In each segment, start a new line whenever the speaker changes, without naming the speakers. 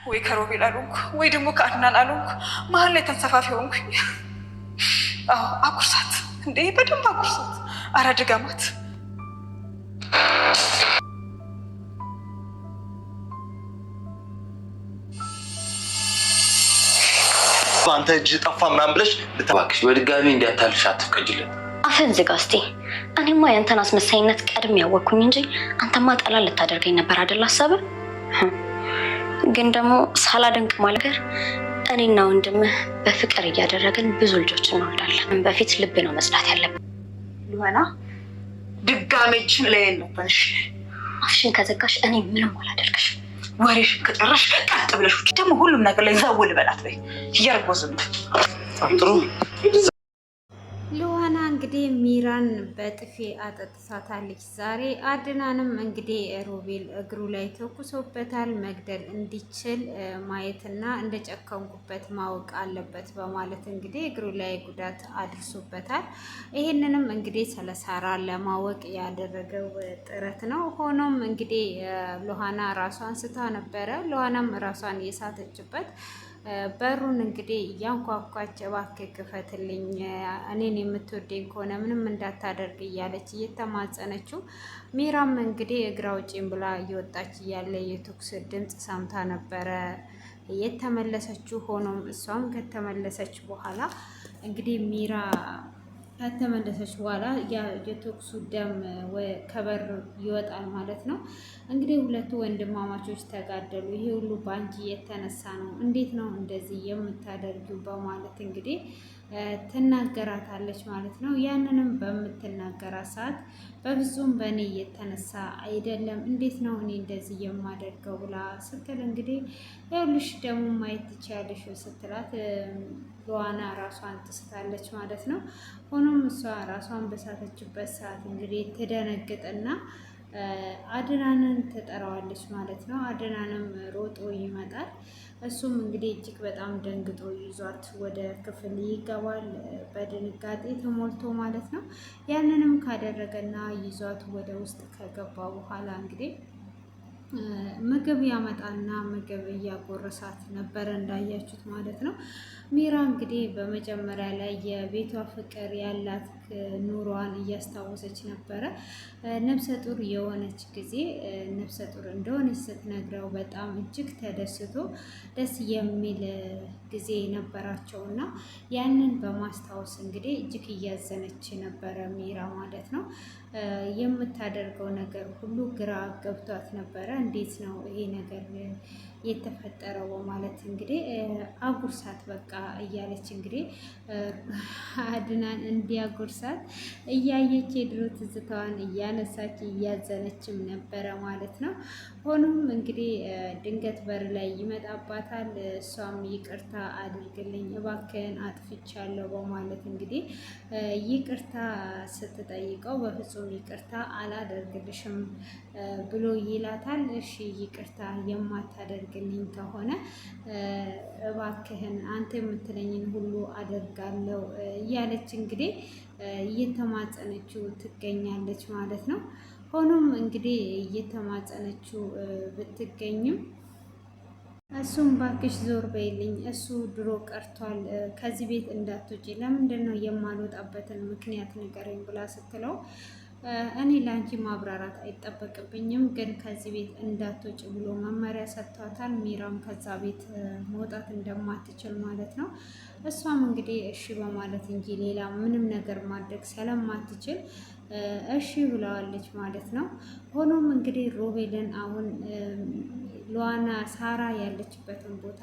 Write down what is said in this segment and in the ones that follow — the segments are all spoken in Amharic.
ወይ ከሮቤል አልሆንኩ ወይ ደግሞ ከአድናን አልሆንኩ መሀል ላይ ተንሰፋፊ ሆንኩኝ። አዎ አጉርሳት እንዴ በደንብ አጉርሳት። አረ ድገማት።
አንተ እጅ ጠፋ ምናምን ብለሽ ልተባክሽ በድጋሚ እንዲያታልሽ አትፍቀጅለት።
አፈን ዝጋ እስቲ። እኔማ ያንተን አስመሳይነት ቀድሜ ያወቅኩኝ እንጂ አንተማ ጠላ ልታደርገኝ ነበር አይደል ሀሳብህ? ግን ደግሞ ሳላደንቅ ማልገር እኔና ወንድምህ በፍቅር እያደረግን ብዙ ልጆች እንወልዳለን። በፊት ልብ ነው መስራት ያለብን።
ሉሃና ድጋሜ እጅን ላይ የለብንሽ።
አፍሽን ከዘጋሽ እኔ ምንም አላደርግሽ።
ወሬሽን ከጨረሽ ቀጥ ብለሽ ደግሞ ሁሉም ነገር ላይ ዘውል በላት በይ። እያርጎዝም
ጥሩ
ሉሃና እንግዲህ ሚራን በጥፊ አጠጥሳታለች ዛሬ። አድናንም እንግዲህ ሮቤል እግሩ ላይ ተኩሶበታል። መግደል እንዲችል ማየትና እንደጨከንኩበት ማወቅ አለበት በማለት እንግዲህ እግሩ ላይ ጉዳት አድርሶበታል። ይህንንም እንግዲህ ስለ ሳራ ለማወቅ ያደረገው ጥረት ነው። ሆኖም እንግዲህ ሉሃና ራሷን ስታ ነበረ። ሉሃናም ራሷን የሳተችበት በሩን እንግዲህ እያንኳኳች እባክህ ክፈትልኝ፣ እኔን የምትወደኝ ከሆነ ምንም እንዳታደርግ እያለች እየተማጸነችው፣ ሚራም እንግዲህ እግራ ውጪኝ ብላ እየወጣች እያለ የቶክስ ድምፅ ሰምታ ነበረ የተመለሰችው። ሆኖም እሷም ከተመለሰች በኋላ እንግዲህ ሚራ ከተመለሰች በኋላ የቶክሱ ደም ከበር ይወጣል ማለት ነው። እንግዲህ ሁለቱ ወንድማማቾች ተጋደሉ። ይሄ ሁሉ ባንቺ የተነሳ ነው፣ እንዴት ነው እንደዚህ የምታደርጊው? በማለት እንግዲህ ትናገራታለች ማለት ነው። ያንንም በምትናገራት ሰዓት በብዙም በእኔ የተነሳ አይደለም፣ እንዴት ነው እኔ እንደዚህ የማደርገው ብላ ስትል እንግዲህ ይኸውልሽ ደግሞ ማየት ትችያለሽ ስትላት ሉሃና ራሷን ትስታለች ማለት ነው። ሆኖም እሷ ራሷን በሳተችበት ሰዓት እንግዲህ ትደነግጥና አድናንን ትጠራዋለች ማለት ነው። አድናንም ሮጦ ይመጣል። እሱም እንግዲህ እጅግ በጣም ደንግጦ ይዟት ወደ ክፍል ይገባል፣ በድንጋጤ ተሞልቶ ማለት ነው። ያንንም ካደረገና ይዟት ወደ ውስጥ ከገባ በኋላ እንግዲህ ምግብ ያመጣና ምግብ እያጎረሳት ነበረ እንዳያችሁት ማለት ነው። ሚራ እንግዲህ በመጀመሪያ ላይ የቤቷ ፍቅር ያላት ኑሯን እያስታወሰች ነበረ። ነፍሰ ጡር የሆነች ጊዜ ነፍሰ ጡር እንደሆነች ስትነግረው በጣም እጅግ ተደስቶ ደስ የሚል ጊዜ ነበራቸው እና ያንን በማስታወስ እንግዲህ እጅግ እያዘነች ነበረ ሚራ ማለት ነው። የምታደርገው ነገር ሁሉ ግራ ገብቷት ነበረ። እንዴት ነው ይሄ ነገር የተፈጠረው በማለት እንግዲህ አጉርሳት በቃ እያለች እንግዲህ አድናን እንዲያጉርሳት እያየች የድሮ ትዝታዋን እያነሳች እያዘነችም ነበረ ማለት ነው። ሆኖም እንግዲህ ድንገት በር ላይ ይመጣባታል። እሷም ይቅርታ አድርግልኝ እባክህን አጥፍቻለሁ በማለት እንግዲህ ይቅርታ ስትጠይቀው በፍጹም ይቅርታ አላደርግልሽም ብሎ ይላታል። እሺ ይቅርታ የማታደርግልኝ ከሆነ እባክህን አንተ የምትለኝን ሁሉ አደርጋለሁ እያለች እንግዲህ እየተማጸነችው ትገኛለች ማለት ነው። ሆኖም እንግዲህ እየተማጸነችው ብትገኝም እሱም ባክሽ ዞር በይልኝ፣ እሱ ድሮ ቀርቷል፣ ከዚህ ቤት እንዳትወጪ፣ ለምንድን ነው የማልወጣበትን ምክንያት ንገረኝ ብላ ስትለው እኔ ለአንቺ ማብራራት አይጠበቅብኝም፣ ግን ከዚህ ቤት እንዳትወጪ ብሎ መመሪያ ሰጥቷታል። ሚራም ከዛ ቤት መውጣት እንደማትችል ማለት ነው። እሷም እንግዲህ እሺ በማለት እንጂ ሌላ ምንም ነገር ማድረግ ስለማትችል እሺ ብለዋለች ማለት ነው። ሆኖም እንግዲህ ሮቤልን አሁን ሉሃና ሳራ ያለችበትን ቦታ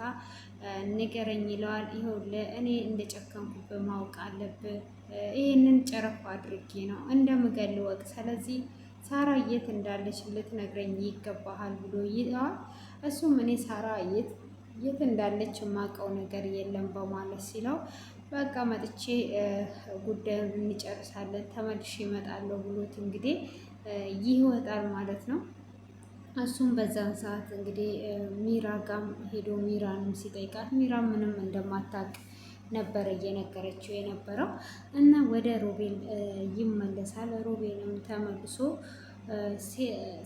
ንገረኝ ይለዋል። ይኸውልህ እኔ እንደጨከንኩብህ ማወቅ አለብህ፣ ይህንን ጨረፍ አድርጌ ነው እንደምገል ወቅ፣ ስለዚህ ሳራ የት እንዳለች ልትነግረኝ ይገባሃል ብሎ ይለዋል። እሱም እኔ ሳራ የት እንዳለች የማውቀው ነገር የለም በማለት ሲለው በቃ መጥቼ ጉዳዩን እንጨርሳለን ተመልሼ እመጣለሁ ብሎት እንግዲህ ይወጣል ማለት ነው። እሱም በዛን ሰዓት እንግዲህ ሚራ ጋም ሄዶ ሚራንም ሲጠይቃት ሚራ ምንም እንደማታውቅ ነበረ እየነገረችው የነበረው እና ወደ ሮቤል ይመለሳል። ሮቤልም ተመልሶ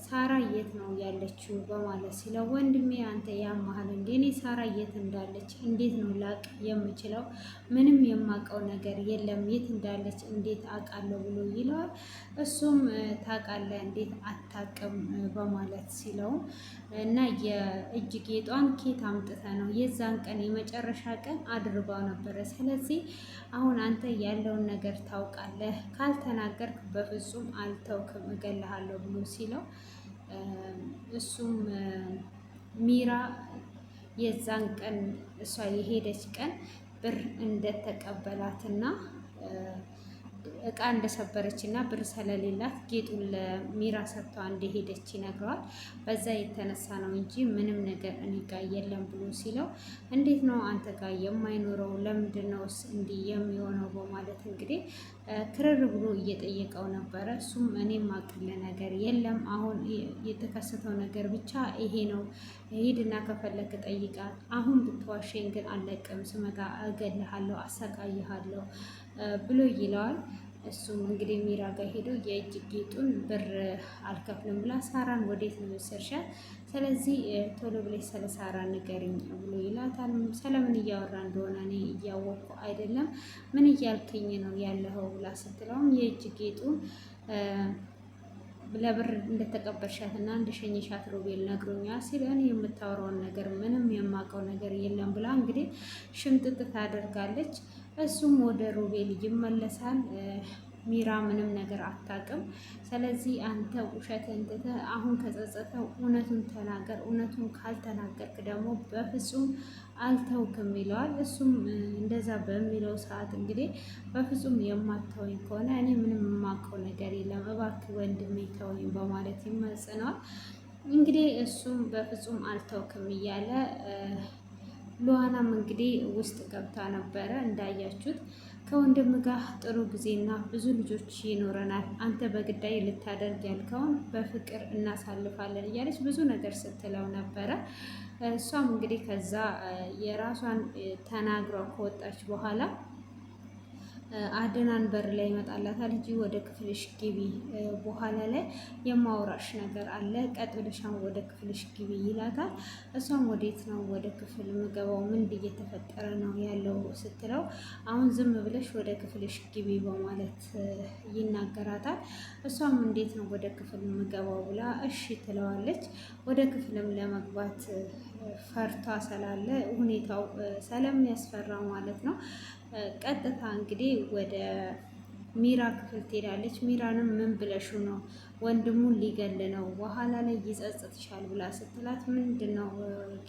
ሳራ የት ነው ያለችው በማለት ሲለው ወንድሜ አንተ ያማሃል እንዴ? እኔ ሳራ የት እንዳለች እንዴት ነው ላቅ የምችለው? ምንም የማውቀው ነገር የለም። የት እንዳለች እንዴት አውቃለሁ ብሎ ይለዋል። እሱም ታውቃለህ እንዴት አታውቅም በማለት ሲለው እና የእጅ ጌጧን ኬት አምጥተ ነው? የዛን ቀን የመጨረሻ ቀን አድርባው ነበረ። ስለዚህ አሁን አንተ ያለውን ነገር ታውቃለህ። ካልተናገርክ በፍጹም አልተውክም፣ እገልሃለሁ ብሎ ሲለው እሱም ሚራ የዛን ቀን እሷ የሄደች ቀን ብር እንደተቀበላትና እቃ እንደሰበረች እና ብር ስለሌላት ጌጡን ለሚራ ሰጥቷ እንደሄደች ይነግረዋል። በዛ የተነሳ ነው እንጂ ምንም ነገር እኔ ጋ የለም ብሎ ሲለው እንዴት ነው አንተ ጋር የማይኖረው? ለምንድን ነውስ እንዲህ የሚሆነው? በማለት እንግዲህ ክርር ብሎ እየጠየቀው ነበረ። እሱም እኔ ማቅል ነገር የለም፣ አሁን የተከሰተው ነገር ብቻ ይሄ ነው። ሂድና ከፈለክ ጠይቃት። አሁን ብትዋሸኝ ግን አለቅም፣ ስመጣ እገልሃለሁ፣ አሰቃይሃለሁ ብሎ ይለዋል። እሱም እንግዲህ ሚራ ጋር ሄዶ የእጅ ጌጡን ብር አልከፍልም ብላ ሳራን ወዴት ነው የወሰድሻት? ስለዚህ ቶሎ ብለሽ ስለ ሳራ ንገሪኝ ብሎ ይላታል። ስለምን እያወራ እንደሆነ እኔ እያወቅኩ አይደለም፣ ምን እያልከኝ ነው ያለኸው ብላ ስትለውም የእጅ ጌጡን ለብር እንደተቀበልሻት እና እንደሸኘሻት ሮቤል ነግሮኛል ሲል እኔ የምታወራውን ነገር ምንም የማውቀው ነገር የለም ብላ እንግዲህ ሽምጥጥ ታደርጋለች። እሱም ወደ ሮቤል ይመለሳል። ሚራ ምንም ነገር አታውቅም። ስለዚህ አንተ ውሸትህን ትተህ አሁን ከጸጸተው እውነቱን ተናገር፣ እውነቱን ካልተናገርክ ደግሞ በፍጹም አልተውክም ይለዋል። እሱም እንደዛ በሚለው ሰዓት እንግዲህ በፍጹም የማታወኝ ከሆነ እኔ ምንም የማውቀው ነገር የለም፣ እባክህ ወንድሜ ተወኝ በማለት ይማጸነዋል። እንግዲህ እሱም በፍጹም አልተውክም እያለ ሉዋናም እንግዲህ ውስጥ ገብታ ነበረ። እንዳያችሁት ከወንድም ጋር ጥሩ ጊዜና ብዙ ልጆች ይኖረናል፣ አንተ በግዳይ ልታደርግ ያልከውን በፍቅር እናሳልፋለን እያለች ብዙ ነገር ስትለው ነበረ። እሷም እንግዲህ ከዛ የራሷን ተናግሯ ከወጣች በኋላ አድናን በር ላይ ይመጣላታል። እንጂ ወደ ክፍልሽ ግቢ፣ በኋላ ላይ የማውራሽ ነገር አለ፣ ቀጥ ብለሻም ወደ ክፍልሽ ግቢ ይላታል። እሷም ወዴት ነው ወደ ክፍል ምገባው? ምን እየተፈጠረ ነው ያለው ስትለው አሁን ዝም ብለሽ ወደ ክፍልሽ ግቢ በማለት ይናገራታል። እሷም እንዴት ነው ወደ ክፍል ምገባው ብላ እሺ ትለዋለች። ወደ ክፍልም ለመግባት ፈርቷ ስላለ ሁኔታው ስለሚያስፈራ ማለት ነው። ቀጥታ እንግዲህ ወደ ሚራ ክፍል ትሄዳለች። ሚራንም ምን ብለሹ ነው? ወንድሙን ሊገል ነው፣ በኋላ ላይ ይጸጽትሻል ብላ ስትላት ምንድን ነው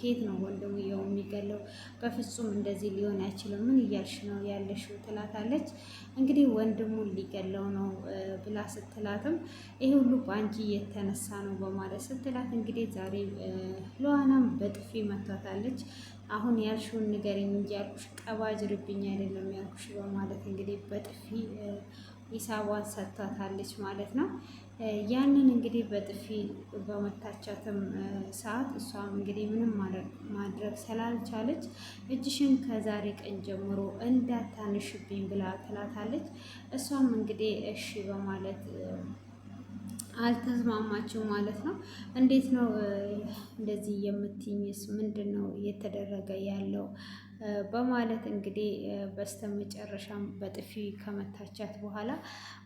ኬት ነው ወንድሙ የው የሚገለው? በፍጹም እንደዚህ ሊሆን አይችልም፣ ምን እያልሽ ነው ያለሽው? ትላታለች። እንግዲህ ወንድሙን ሊገለው ነው ብላ ስትላትም ይሄ ሁሉ በአንቺ የተነሳ ነው በማለት ስትላት እንግዲህ ዛሬ ሉዋናም በጥፊ መታታለች። አሁን ያልሽውን ንገሪኝ እንጂ ያልኩሽ ቀባጅርብኝ አይደለም ያልኩሽ በማለት እንግዲህ በጥፊ ሂሳቧን ሰጥታታለች ማለት ነው። ያንን እንግዲህ በጥፊ በመታቻትም ሰዓት እሷም እንግዲህ ምንም ማድረግ ስላልቻለች እጅሽን ከዛሬ ቀን ጀምሮ እንዳታነሽብኝ ብላ ትላታለች። እሷም እንግዲህ እሺ በማለት አልተስማማችም ማለት ነው። እንዴት ነው እንደዚህ የምትይኝስ? ምንድን ነው እየተደረገ ያለው? በማለት እንግዲህ በስተመጨረሻም በጥፊ ከመታቻት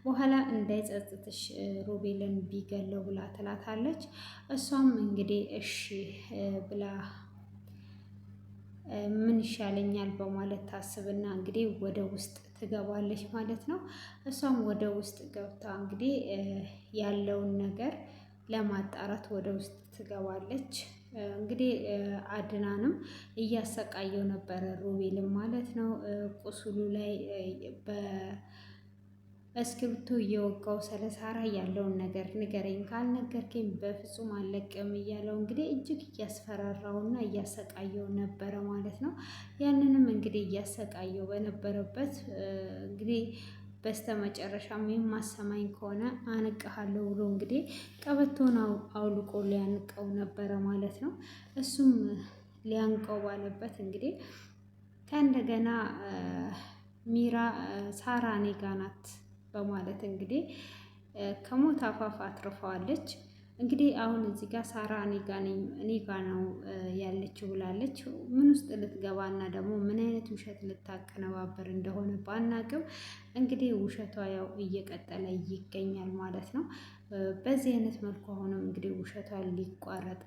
በኋላ እንዳይጸጽትሽ ሮቤልን ቢገለው ብላ ትላታለች። እሷም እንግዲህ እሺ ብላ ምን ይሻለኛል በማለት ታስብና እንግዲህ ወደ ውስጥ ትገባለች ማለት ነው። እሷም ወደ ውስጥ ገብታ እንግዲህ ያለውን ነገር ለማጣራት ወደ ውስጥ ትገባለች። እንግዲህ አድናንም እያሰቃየው ነበረ ሮቤልም ማለት ነው። ቁስሉ ላይ በእስክሪብቶ እየወጋው ስለ ሳራ ያለውን ነገር ንገረኝ፣ ካልነገርከኝ በፍጹም አልለቅም እያለው እንግዲህ እጅግ እያስፈራራውና እያሰቃየው ነበረ ማለት ነው። ያንንም እንግዲህ እያሰቃየው በነበረበት እንግዲህ በስተመጨረሻም የማሰማኝ ከሆነ አንቀሃለሁ ብሎ እንግዲህ ቀበቶን አውልቆ ሊያንቀው ነበረ ማለት ነው። እሱም ሊያንቀው ባለበት እንግዲህ ከእንደገና ሚራ ሳራ እኔ ጋ ናት በማለት እንግዲህ ከሞት አፋፍ አትርፈዋለች። እንግዲህ አሁን እዚህ ጋር ሳራ እኔ ጋ ነው ያለችው ብላለች። ምን ውስጥ ልትገባ እና ደግሞ ምን አይነት ውሸት ልታቀነባበር እንደሆነ ባናቅም እንግዲህ ውሸቷ ያው እየቀጠለ ይገኛል ማለት ነው። በዚህ አይነት መልኩ አሁንም እንግዲህ ውሸቷ ሊቋረጥ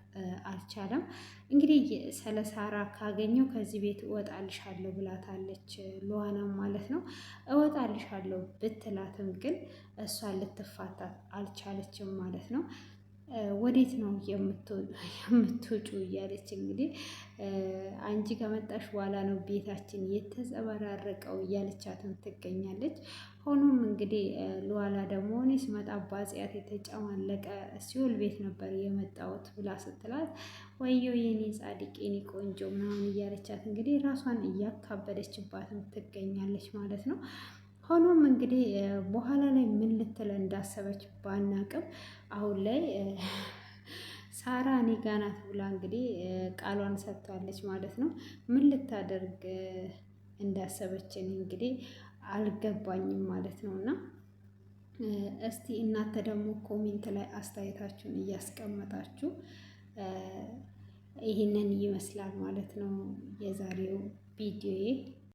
አልቻለም። እንግዲህ ስለ ሳራ ካገኘው ከዚህ ቤት እወጣልሻለሁ ብላታለች ሉዋናም ማለት ነው። እወጣልሻለሁ ብትላትም ግን እሷ ልትፋታት አልቻለችም ማለት ነው። ወዴት ነው የምትወጩ እያለች እንግዲህ አንቺ ከመጣሽ በኋላ ነው ቤታችን የተዘበራረቀው እያለቻትም ትገኛለች። ሆኖም እንግዲህ ሉዋላ ደግሞ እኔ ስመጣ በአጽያት የተጨማለቀ ሲኦል ቤት ነበር የመጣሁት ብላ ስትላት ወየው የኔ ጻድቅ የኔ ቆንጆ ምናምን እያለቻት እንግዲህ ራሷን እያካበደችባትም ትገኛለች ማለት ነው። ሆኖም እንግዲህ በኋላ ላይ ምን ልትል እንዳሰበች ባናቅም አሁን ላይ ሳራ እኔ ጋ ናት ብላ እንግዲህ ቃሏን ሰጥታለች ማለት ነው። ምን ልታደርግ እንዳሰበችን እንግዲህ አልገባኝም ማለት ነው። እና እስቲ እናንተ ደግሞ ኮሜንት ላይ አስተያየታችሁን እያስቀመጣችሁ ይህንን ይመስላል ማለት ነው የዛሬው ቪዲዮዬ።